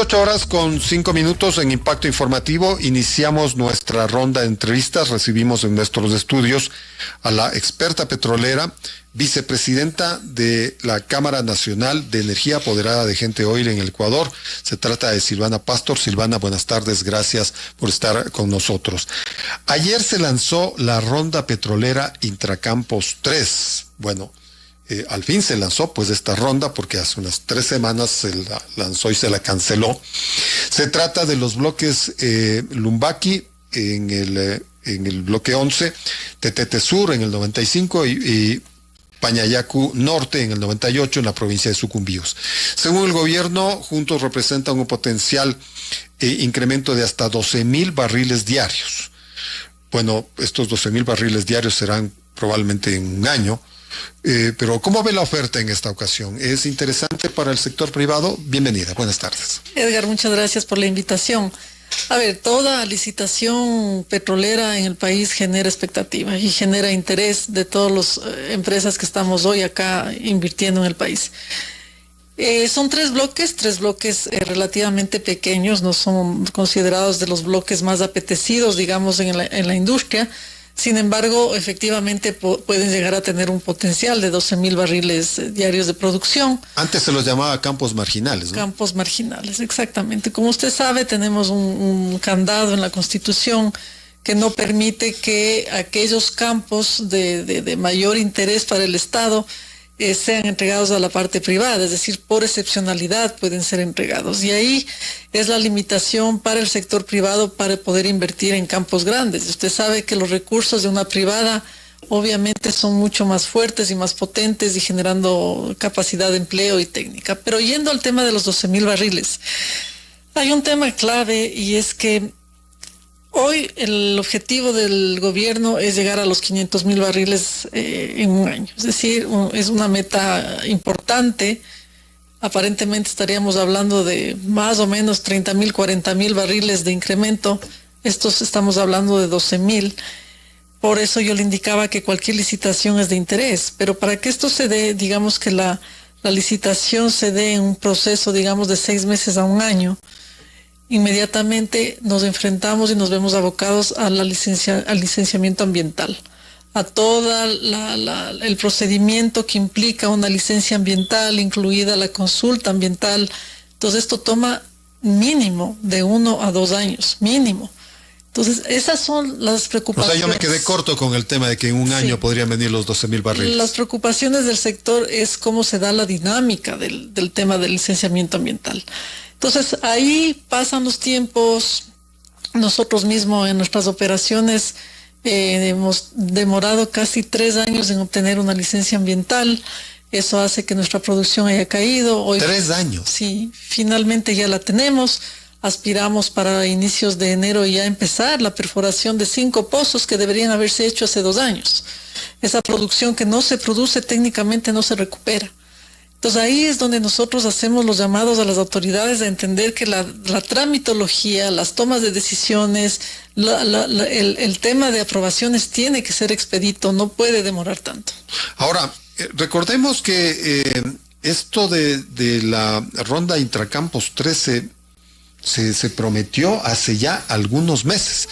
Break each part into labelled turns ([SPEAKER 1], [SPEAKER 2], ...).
[SPEAKER 1] 18:05 en Impacto Informativo. Iniciamos nuestra ronda de entrevistas. Recibimos en nuestros estudios a la experta petrolera, vicepresidenta de la Cámara Nacional de Energía Apoderada de Gente Oil en el Ecuador. Se trata de Silvana Pastor. Silvana, buenas tardes, gracias por estar con nosotros. Ayer se lanzó la ronda petrolera Intracampos 3. Bueno, al fin se lanzó pues esta ronda, porque hace unas 3 semanas se la lanzó y se la canceló. Se trata de los bloques Lumbaqui en el bloque 11, Tetete Sur en el 95 y Pañayacu Norte en el 98 en la provincia de Sucumbíos. Según el gobierno, juntos representan un potencial incremento de hasta 12,000 barriles diarios. Bueno, estos 12,000 barriles diarios serán probablemente en un año. Pero ¿cómo ve la oferta en esta ocasión? ¿Es interesante para el sector privado? Bienvenida, buenas tardes.
[SPEAKER 2] Edgar, muchas gracias por la invitación. A ver, toda licitación petrolera en el país genera expectativa y genera interés de todas las empresas que estamos hoy acá invirtiendo en el país. Son tres bloques relativamente pequeños, no son considerados de los bloques más apetecidos, digamos, en la industria. Sin embargo, efectivamente pueden llegar a tener un potencial de 12,000 barriles diarios de producción.
[SPEAKER 1] Antes se los llamaba campos marginales, ¿no?
[SPEAKER 2] Campos marginales, exactamente. Como usted sabe, tenemos un candado en la Constitución que no permite que aquellos campos de mayor interés para el Estado sean entregados a la parte privada, es decir, por excepcionalidad pueden ser entregados. Y ahí es la limitación para el sector privado para poder invertir en campos grandes. Usted sabe que los recursos de una privada obviamente son mucho más fuertes y más potentes y generando capacidad de empleo y técnica. Pero yendo al tema de los 12,000 barriles, hay un tema clave y es que hoy el objetivo del gobierno es llegar a los 500,000 barriles en un año. Es decir, es una meta importante. Aparentemente estaríamos hablando de más o menos 30,000, 40,000 barriles de incremento. Estamos hablando de 12,000. Por eso yo le indicaba que cualquier licitación es de interés. Pero para que esto se dé, digamos que la licitación se dé en un proceso, digamos, de 6 meses a un año, inmediatamente nos enfrentamos y nos vemos abocados a al licenciamiento ambiental, a todo el procedimiento que implica una licencia ambiental, incluida la consulta ambiental. Entonces esto toma mínimo de 1 a 2 años, mínimo. Entonces esas son las preocupaciones.
[SPEAKER 1] O sea, yo me quedé corto con el tema de que en un año podrían venir los 12,000 barriles.
[SPEAKER 2] Las preocupaciones del sector es cómo se da la dinámica del tema del licenciamiento ambiental. Entonces, ahí pasan los tiempos. Nosotros mismos en nuestras operaciones hemos demorado casi 3 años en obtener una licencia ambiental. Eso hace que nuestra producción haya caído. Hoy,
[SPEAKER 1] 3 años.
[SPEAKER 2] Sí, finalmente ya la tenemos. Aspiramos para inicios de enero ya empezar la perforación de 5 pozos que deberían haberse hecho hace 2 años. Esa producción que no se produce técnicamente no se recupera. Entonces ahí es donde nosotros hacemos los llamados a las autoridades a entender que la tramitología, las tomas de decisiones, el tema de aprobaciones tiene que ser expedito, no puede demorar tanto.
[SPEAKER 1] Ahora, recordemos que esto de la ronda Intracampos 13 se prometió hace ya algunos meses.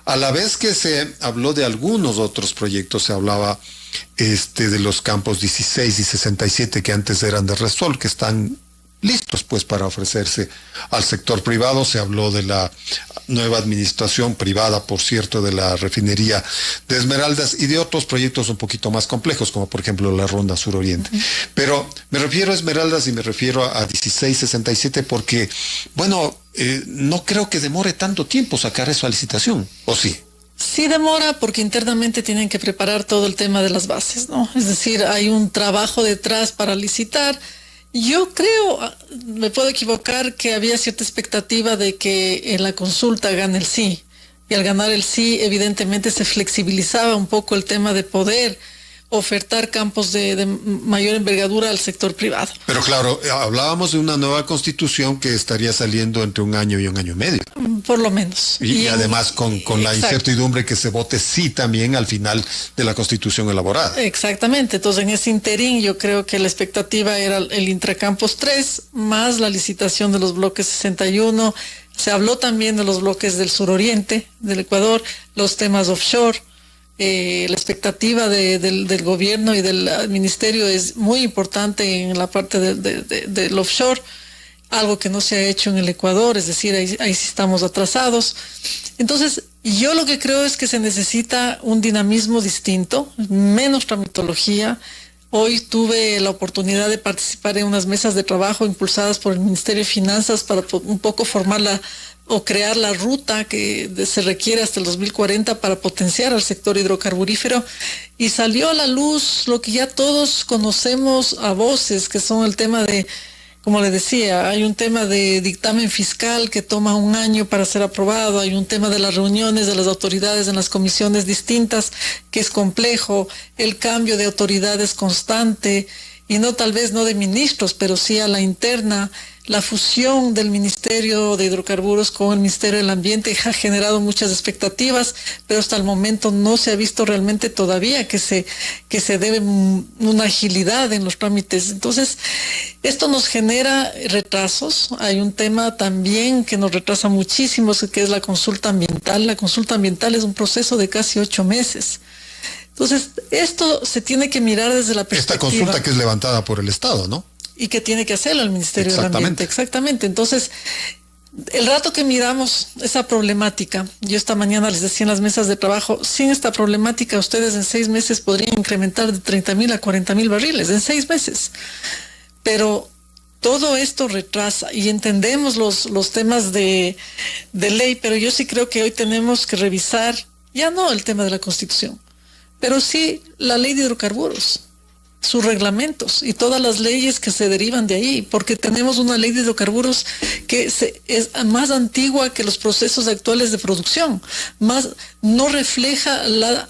[SPEAKER 1] A la vez que se habló de algunos otros proyectos, se hablaba de los campos 16 y 67 que antes eran de Resol, que están listos pues para ofrecerse al sector privado. Se habló de la nueva administración privada, por cierto, de la refinería de Esmeraldas y de otros proyectos un poquito más complejos, como por ejemplo la Ronda Suroriente. Pero me refiero a Esmeraldas y me refiero a 1667 porque, bueno, no creo que demore tanto tiempo sacar eso a licitación, ¿o sí?
[SPEAKER 2] Sí demora porque internamente tienen que preparar todo el tema de las bases, ¿no? Es decir, hay un trabajo detrás para licitar. Yo creo, me puedo equivocar, que había cierta expectativa de que en la consulta gane el sí. Y al ganar el sí, evidentemente se flexibilizaba un poco el tema de poder ofertar campos de mayor envergadura al sector privado.
[SPEAKER 1] Pero claro, hablábamos de una nueva constitución que estaría saliendo entre 1 año y 1 año y medio.
[SPEAKER 2] Por lo menos.
[SPEAKER 1] Y además con la incertidumbre que se vote sí también al final de la constitución elaborada.
[SPEAKER 2] Exactamente. Entonces, en ese interín yo creo que la expectativa era el Intracampos 3, más la licitación de los bloques 61. Se habló también de los bloques del suroriente del Ecuador, los temas offshore. La expectativa del gobierno y del ministerio es muy importante en la parte del offshore, algo que no se ha hecho en el Ecuador, es decir, ahí sí estamos atrasados. Entonces, yo lo que creo es que se necesita un dinamismo distinto, menos tramitología. Hoy tuve la oportunidad de participar en unas mesas de trabajo impulsadas por el Ministerio de Finanzas para un poco formar o crear la ruta que se requiere hasta el 2040 para potenciar al sector hidrocarburífero, y salió a la luz lo que ya todos conocemos a voces, que son el tema de, como le decía, hay un tema de dictamen fiscal que toma 1 año para ser aprobado, hay un tema de las reuniones de las autoridades en las comisiones distintas que es complejo, el cambio de autoridades constante, y tal vez no de ministros, pero sí a la interna. La fusión del Ministerio de Hidrocarburos con el Ministerio del Ambiente ha generado muchas expectativas, pero hasta el momento no se ha visto realmente todavía que se debe una agilidad en los trámites. Entonces, esto nos genera retrasos. Hay un tema también que nos retrasa muchísimo, que es la consulta ambiental. La consulta ambiental es un proceso de casi 8 meses. Entonces, esto se tiene que mirar desde la perspectiva.
[SPEAKER 1] Esta consulta que es levantada por el Estado, ¿no?
[SPEAKER 2] Y que tiene que hacerlo el Ministerio del Ambiente. Exactamente. Entonces, el rato que miramos esa problemática, yo esta mañana les decía en las mesas de trabajo, sin esta problemática ustedes en 6 meses podrían incrementar de 30,000 a 40,000 barriles, en 6 meses. Pero todo esto retrasa, y entendemos los temas de ley, pero yo sí creo que hoy tenemos que revisar, ya no el tema de la Constitución, pero sí la ley de hidrocarburos, sus reglamentos y todas las leyes que se derivan de ahí, porque tenemos una ley de hidrocarburos que es más antigua que los procesos actuales de producción, no refleja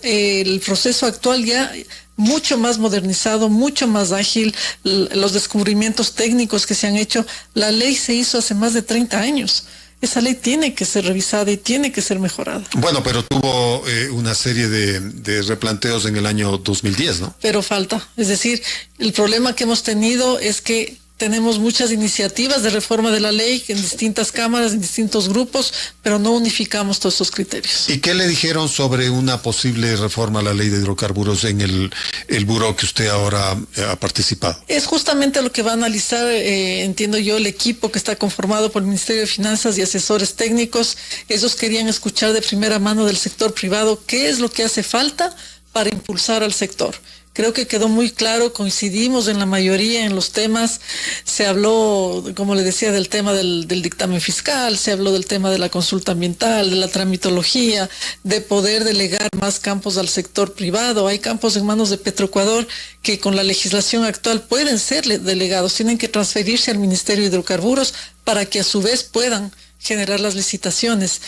[SPEAKER 2] el proceso actual, ya mucho más modernizado, mucho más ágil, los descubrimientos técnicos que se han hecho. La ley se hizo hace más de 30 años. Esa ley tiene que ser revisada y tiene que ser mejorada.
[SPEAKER 1] Bueno, pero tuvo una serie de replanteos en el año 2010, ¿no?
[SPEAKER 2] Pero falta. Es decir, el problema que hemos tenido es que tenemos muchas iniciativas de reforma de la ley en distintas cámaras, en distintos grupos, pero no unificamos todos esos criterios.
[SPEAKER 1] ¿Y qué le dijeron sobre una posible reforma a la ley de hidrocarburos en el buró que usted ahora ha participado?
[SPEAKER 2] Es justamente lo que va a analizar, entiendo yo, el equipo que está conformado por el Ministerio de Finanzas y asesores técnicos. Ellos querían escuchar de primera mano del sector privado qué es lo que hace falta para impulsar al sector. Creo que quedó muy claro, coincidimos en la mayoría en los temas. Se habló, como le decía, del tema del dictamen fiscal, se habló del tema de la consulta ambiental, de la tramitología, de poder delegar más campos al sector privado. Hay campos en manos de Petroecuador que con la legislación actual pueden ser delegados, tienen que transferirse al Ministerio de Hidrocarburos para que a su vez puedan generar las licitaciones.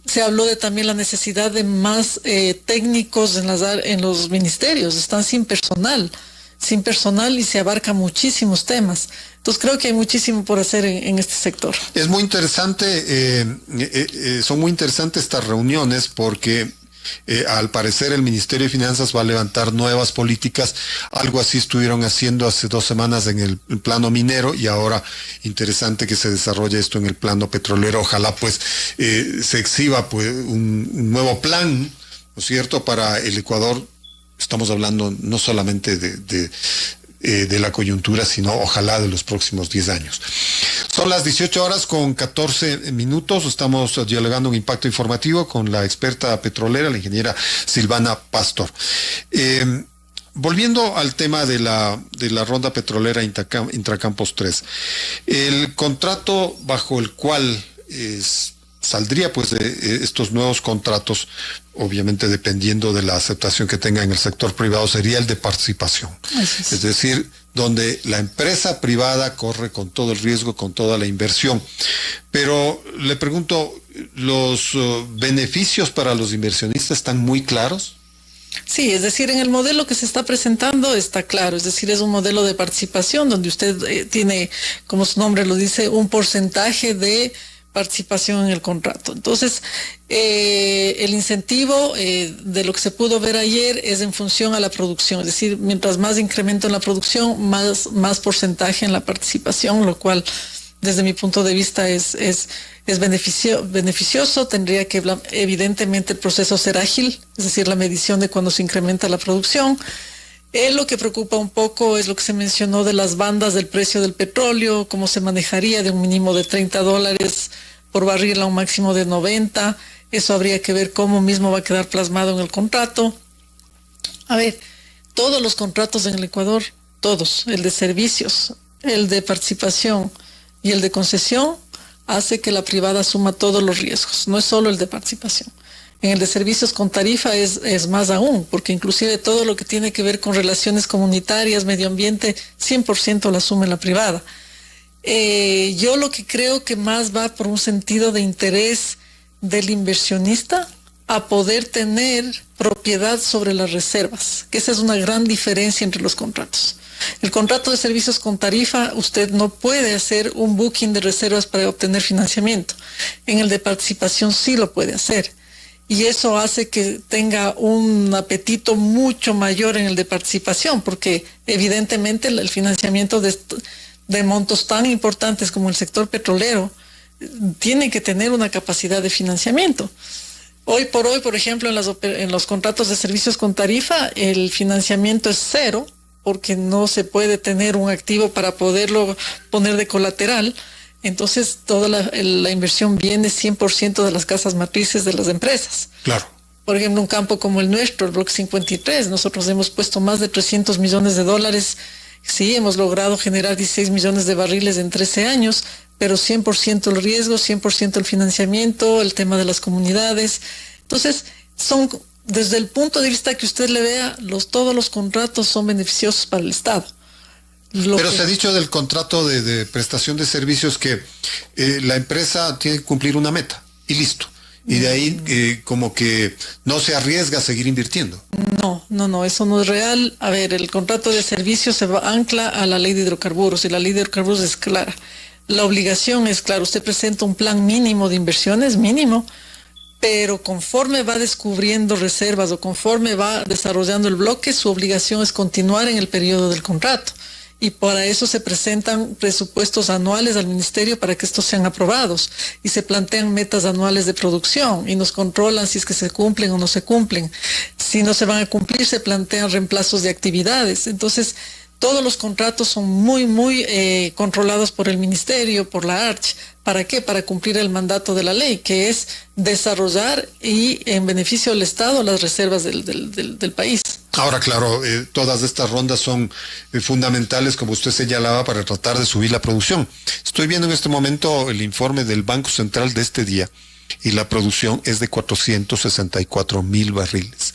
[SPEAKER 2] Se habló de también la necesidad de más técnicos en los ministerios. Están sin personal y se abarcan muchísimos temas. Entonces creo que hay muchísimo por hacer en este sector.
[SPEAKER 1] Es muy interesante, son muy interesantes estas reuniones porque al parecer el Ministerio de Finanzas va a levantar nuevas políticas. Algo así estuvieron haciendo hace 2 semanas en el plano minero, y ahora interesante que se desarrolle esto en el plano petrolero. Ojalá pues se exhiba pues un nuevo plan, ¿no es cierto?, para el Ecuador. Estamos hablando no solamente de la coyuntura, sino ojalá de los próximos 10 años. Son las 18:14. Estamos dialogando en Impacto Informativo con la experta petrolera, la ingeniera Silvana Pastor. Volviendo al tema de la ronda petrolera Intracampos 3, el contrato bajo el cual saldría pues de estos nuevos contratos, obviamente dependiendo de la aceptación que tenga en el sector privado, sería el de participación. Es decir, donde la empresa privada corre con todo el riesgo, con toda la inversión. Pero le pregunto, ¿los beneficios para los inversionistas están muy claros?
[SPEAKER 2] Sí, es decir, en el modelo que se está presentando está claro, es decir, es un modelo de participación donde usted tiene, como su nombre lo dice, un porcentaje de participación en el contrato. Entonces, el incentivo de lo que se pudo ver ayer es en función a la producción, es decir, mientras más incremento en la producción, más porcentaje en la participación, lo cual desde mi punto de vista es beneficioso. Tendría que, evidentemente, el proceso ser ágil, es decir, la medición de cuando se incrementa la producción. Lo que preocupa un poco es lo que se mencionó de las bandas del precio del petróleo, cómo se manejaría de un mínimo de $30 por barril a un máximo de 90. Eso habría que ver cómo mismo va a quedar plasmado en el contrato. A ver, todos los contratos en el Ecuador, todos, el de servicios, el de participación y el de concesión, hace que la privada asuma todos los riesgos, no es solo el de participación. En el de servicios con tarifa es más aún, porque inclusive todo lo que tiene que ver con relaciones comunitarias, medio ambiente, 100% lo asume la privada. Yo lo que creo que más va por un sentido de interés del inversionista a poder tener propiedad sobre las reservas, que esa es una gran diferencia entre los contratos. El contrato de servicios con tarifa, usted no puede hacer un booking de reservas para obtener financiamiento. En el de participación sí lo puede hacer. Y eso hace que tenga un apetito mucho mayor en el de participación, porque evidentemente el financiamiento de montos tan importantes como el sector petrolero tiene que tener una capacidad de financiamiento. Hoy por hoy, por ejemplo, en los contratos de servicios con tarifa, el financiamiento es cero, porque no se puede tener un activo para poderlo poner de colateral. Entonces, toda la inversión viene 100% de las casas matrices de las empresas.
[SPEAKER 1] Claro.
[SPEAKER 2] Por ejemplo, un campo como el nuestro, el Bloque 53, nosotros hemos puesto más de $300 millones. Sí, hemos logrado generar 16 millones de barriles en 13 años, pero 100% el riesgo, 100% el financiamiento, el tema de las comunidades. Entonces, desde el punto de vista que usted le vea, todos los contratos son beneficiosos para el Estado.
[SPEAKER 1] Pero se ha dicho del contrato de prestación de servicios que la empresa tiene que cumplir una meta y listo. Y de ahí como que no se arriesga a seguir invirtiendo.
[SPEAKER 2] No, eso no es real. A ver, el contrato de servicios se ancla a la ley de hidrocarburos y la ley de hidrocarburos es clara. La obligación es clara. Usted presenta un plan mínimo de inversiones, mínimo, pero conforme va descubriendo reservas o conforme va desarrollando el bloque, su obligación es continuar en el periodo del contrato. Y para eso se presentan presupuestos anuales al ministerio para que estos sean aprobados y se plantean metas anuales de producción y nos controlan si es que se cumplen o no se cumplen. Si no se van a cumplir, se plantean reemplazos de actividades. Entonces, todos los contratos son muy controlados por el ministerio, por la ARCH. ¿Para qué? Para cumplir el mandato de la ley, que es desarrollar y en beneficio del Estado las reservas del país.
[SPEAKER 1] Ahora, claro, todas estas rondas son fundamentales, como usted señalaba, para tratar de subir la producción. Estoy viendo en este momento el informe del Banco Central de este día y la producción es de 464,000 barriles.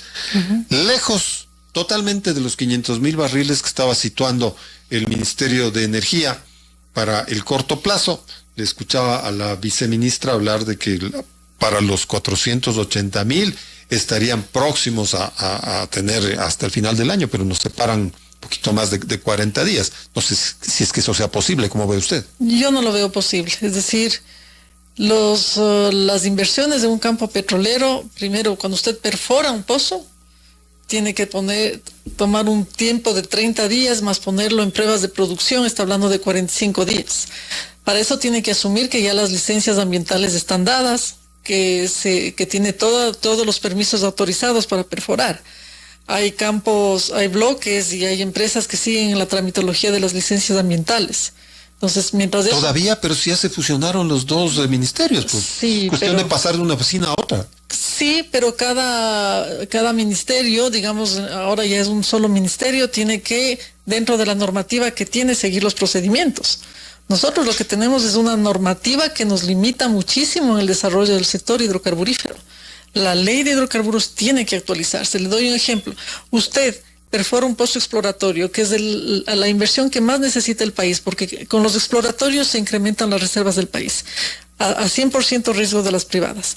[SPEAKER 1] Lejos totalmente de los 500,000 barriles que estaba situando el Ministerio de Energía para el corto plazo. Le escuchaba a la viceministra hablar de que para los 480,000 estarían próximos a tener hasta el final del año, pero nos separan un poquito más de 40 días. No sé si es que eso sea posible, ¿cómo ve usted?
[SPEAKER 2] Yo no lo veo posible. Es decir, las inversiones de un campo petrolero, primero, cuando usted perfora un pozo, tiene que tomar un tiempo de 30 días más ponerlo en pruebas de producción, está hablando de 45 días. Para eso tiene que asumir que ya las licencias ambientales están dadas, que tiene todos los permisos autorizados para perforar. Hay campos, hay bloques y hay empresas que siguen la tramitología de las licencias ambientales. Entonces, mientras eso...
[SPEAKER 1] Todavía, pero sí ya se fusionaron los dos ministerios, pues.
[SPEAKER 2] Sí,
[SPEAKER 1] cuestión de pasar de una oficina a otra.
[SPEAKER 2] Sí, pero cada ministerio, digamos, ahora ya es un solo ministerio, tiene que, dentro de la normativa que tiene, seguir los procedimientos. Nosotros lo que tenemos es una normativa que nos limita muchísimo en el desarrollo del sector hidrocarburífero. La ley de hidrocarburos tiene que actualizarse. Le doy un ejemplo. Usted perfora un pozo exploratorio, que es la inversión que más necesita el país, porque con los exploratorios se incrementan las reservas del país, a 100% riesgo de las privadas.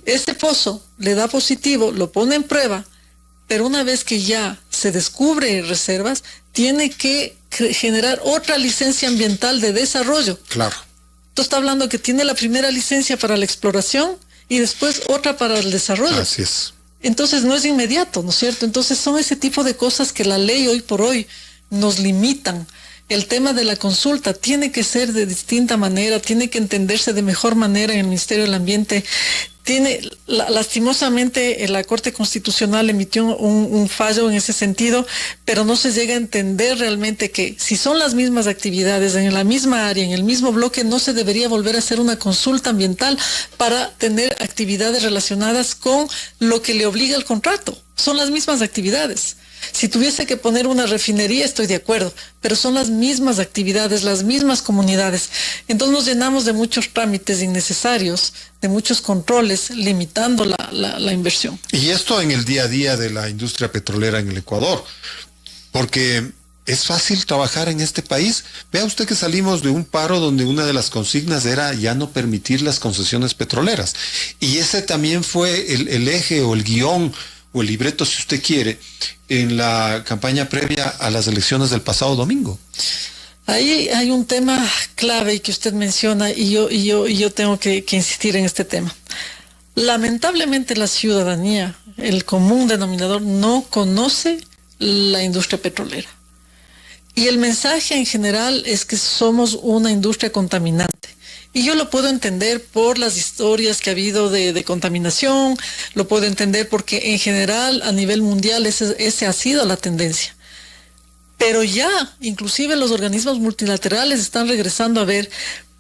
[SPEAKER 2] Este pozo le da positivo, lo pone en prueba, pero una vez que ya se descubre reservas, tiene que generar otra licencia ambiental de desarrollo.
[SPEAKER 1] Claro.
[SPEAKER 2] Entonces está hablando que tiene la primera licencia para la exploración y después otra para el desarrollo.
[SPEAKER 1] Así es.
[SPEAKER 2] Entonces no es inmediato, ¿no es cierto? Entonces son ese tipo de cosas que la ley hoy por hoy nos limitan. El tema de la consulta tiene que ser de distinta manera, tiene que entenderse de mejor manera en el Ministerio del Ambiente. Lastimosamente la Corte Constitucional emitió un fallo en ese sentido, pero no se llega a entender realmente que si son las mismas actividades en la misma área, en el mismo bloque, no se debería volver a hacer una consulta ambiental para tener actividades relacionadas con lo que le obliga el contrato. Son las mismas actividades. Si tuviese que poner una refinería, estoy de acuerdo, pero son las mismas actividades, las mismas comunidades. Entonces nos llenamos de muchos trámites innecesarios, de muchos controles, limitando la inversión.
[SPEAKER 1] Y esto en el día a día de la industria petrolera en el Ecuador, porque es fácil trabajar en este país. Vea usted que salimos de un paro donde una de las consignas era ya no permitir las concesiones petroleras. Y ese también fue el eje o el guión o el libreto, si usted quiere, en la campaña previa a las elecciones del pasado domingo.
[SPEAKER 2] Ahí hay un tema clave que usted menciona y yo tengo que insistir en este tema. Lamentablemente la ciudadanía, el común denominador, no conoce la industria petrolera. Y el mensaje en general es que somos una industria contaminante. Y yo lo puedo entender por las historias que ha habido de contaminación, lo puedo entender porque en general a nivel mundial ese ha sido la tendencia. Pero ya, inclusive los organismos multilaterales están regresando a ver,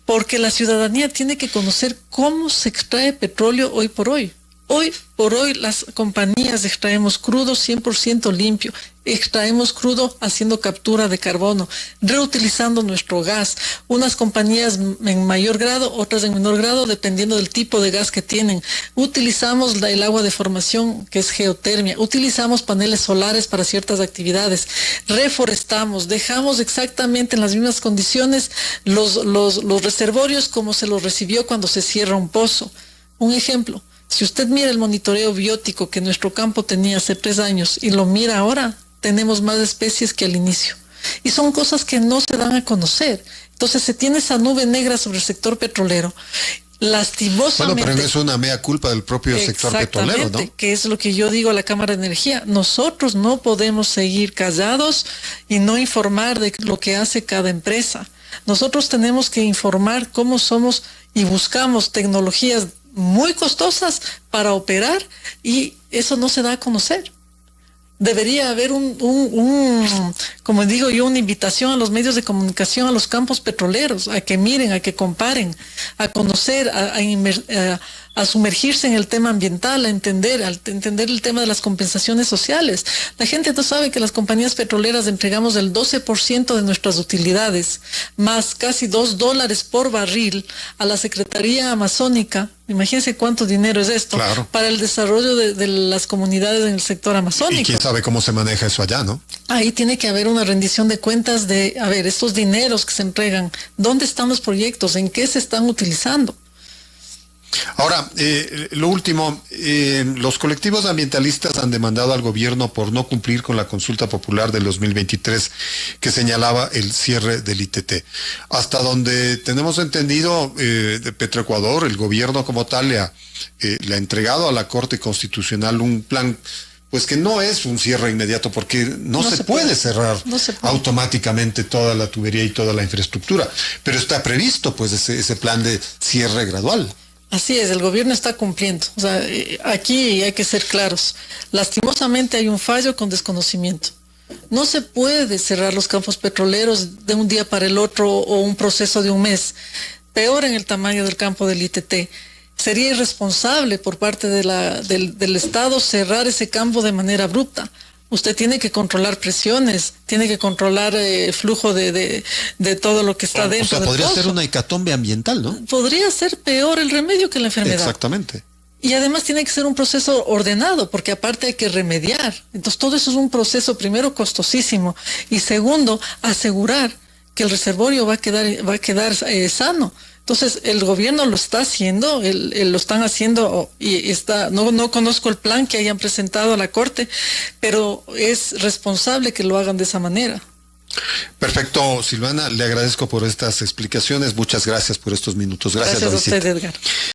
[SPEAKER 2] porque la ciudadanía tiene que conocer cómo se extrae petróleo hoy por hoy. Hoy por hoy las compañías extraemos crudo 100% limpio, extraemos crudo haciendo captura de carbono, reutilizando nuestro gas. Unas compañías en mayor grado, otras en menor grado, dependiendo del tipo de gas que tienen. Utilizamos el agua de formación, que es geotermia, utilizamos paneles solares para ciertas actividades, reforestamos, dejamos exactamente en las mismas condiciones los reservorios como se los recibió cuando se cierra un pozo. Un ejemplo. Si usted mira el monitoreo biótico que nuestro campo tenía hace 3 años y lo mira ahora, tenemos más especies que al inicio. Y son cosas que no se dan a conocer. Entonces se tiene esa nube negra sobre el sector petrolero. Lastimosamente.
[SPEAKER 1] Bueno, pero no es una mea culpa del propio sector petrolero, ¿no?
[SPEAKER 2] Que es lo que yo digo a la Cámara de Energía. Nosotros no podemos seguir callados y no informar de lo que hace cada empresa. Nosotros tenemos que informar cómo somos y buscamos tecnologías muy costosas para operar y eso no se da a conocer. Debería haber como digo yo, una invitación a los medios de comunicación, a los campos petroleros, a que miren, a que comparen, a conocer, a sumergirse en el tema ambiental, a entender el tema de las compensaciones sociales. La gente no sabe que las compañías petroleras entregamos el 12% de nuestras utilidades, más casi $2 por barril a la Secretaría Amazónica. Imagínense cuánto dinero es esto,
[SPEAKER 1] claro,
[SPEAKER 2] para el desarrollo de las comunidades en el sector amazónico.
[SPEAKER 1] Y quién sabe cómo se maneja eso allá, ¿no?
[SPEAKER 2] Ahí tiene que haber una rendición de cuentas de, a ver, estos dineros que se entregan, ¿dónde están los proyectos? ¿En qué se están utilizando?
[SPEAKER 1] Ahora, lo último, los colectivos ambientalistas han demandado al gobierno por no cumplir con la consulta popular del 2023 que señalaba el cierre del ITT. Hasta donde tenemos entendido, de Petroecuador, el gobierno como tal le ha entregado a la Corte Constitucional un plan, pues que no es un cierre inmediato, porque no se puede cerrar automáticamente toda la tubería y toda la infraestructura, pero está previsto pues ese plan de cierre gradual.
[SPEAKER 2] Así es, el gobierno está cumpliendo. O sea, aquí hay que ser claros. Lastimosamente hay un fallo con desconocimiento. No se puede cerrar los campos petroleros de un día para el otro o un proceso de un mes. Peor en el tamaño del campo del ITT. Sería irresponsable por parte del Estado cerrar ese campo de manera abrupta. Usted tiene que controlar presiones, tiene que controlar el flujo de todo lo que está dentro.
[SPEAKER 1] O sea, podría ser una hecatombe ambiental, ¿no?
[SPEAKER 2] Podría ser peor el remedio que la enfermedad.
[SPEAKER 1] Exactamente.
[SPEAKER 2] Y además tiene que ser un proceso ordenado, porque aparte hay que remediar. Entonces todo eso es un proceso, primero, costosísimo, y segundo, asegurar que el reservorio va a quedar sano. Entonces, el gobierno lo está haciendo, lo están haciendo y está, no conozco el plan que hayan presentado a la Corte, pero es responsable que lo hagan de esa manera.
[SPEAKER 1] Perfecto, Silvana, le agradezco por estas explicaciones. Muchas gracias por estos minutos. Gracias
[SPEAKER 2] a usted, Edgar.